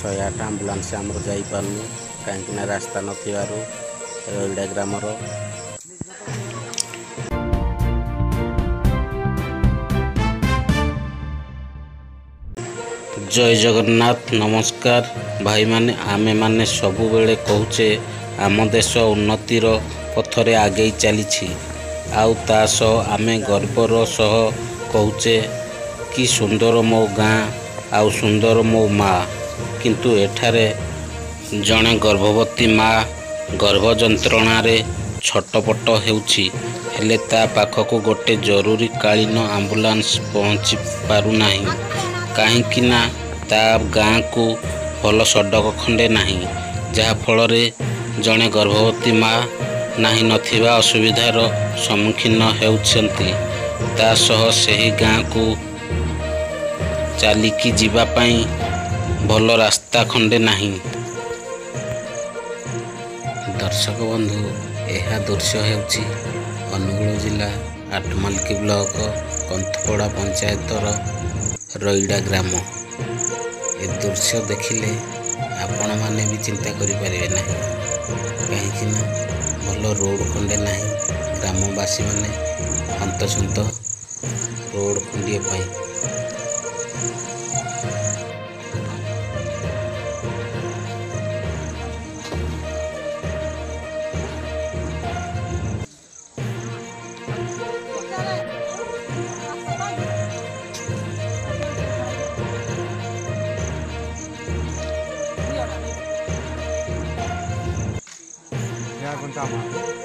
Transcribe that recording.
108 आम्बुलांस आमर जापारूनी कहीं रास्ता नथिबारु रईड़ा ग्रामर जय जगन्नाथ। नमस्कार भाई माने आमे माने सबु बेले कहूचे आम देश उन्नतिर पथरे आगे चली आउ ता सह आमे गर्वर सह कहूचे कि सुंदर मो गाँ आउ सुंदर मो माँ। किंतु एठारे जड़े गर्भवती माँ गर्भ जंत्रणा छटपट हेउछि हेले ता पाखक गोटे जरूरी कालीन आम्बुलांस पहुँची पारु नाही कहीं ना ता गाँ को भल सड़क खंडे नाही जहा फल जड़े गर्भवती माँ नाही नथिबा असुविधार सम्मुखीन हेउछंती ता सह सही गाँ को चालिकी जीवा पाई भल रास्ता खंडे नाही। दर्शक बंधु यह दृश्य हेउछि अनुगुल जिला आठमालकी ब्लॉक कंथपड़ा पंचायतर रईड़ा ग्राम। ए दृश्य देखिले आपण माने भी चिंता करि परिबे नाही कहीं भल रोड खंडे नाही ग्रामवासी माने हंतसंत रोड खंडिए पाई। Ya contamos.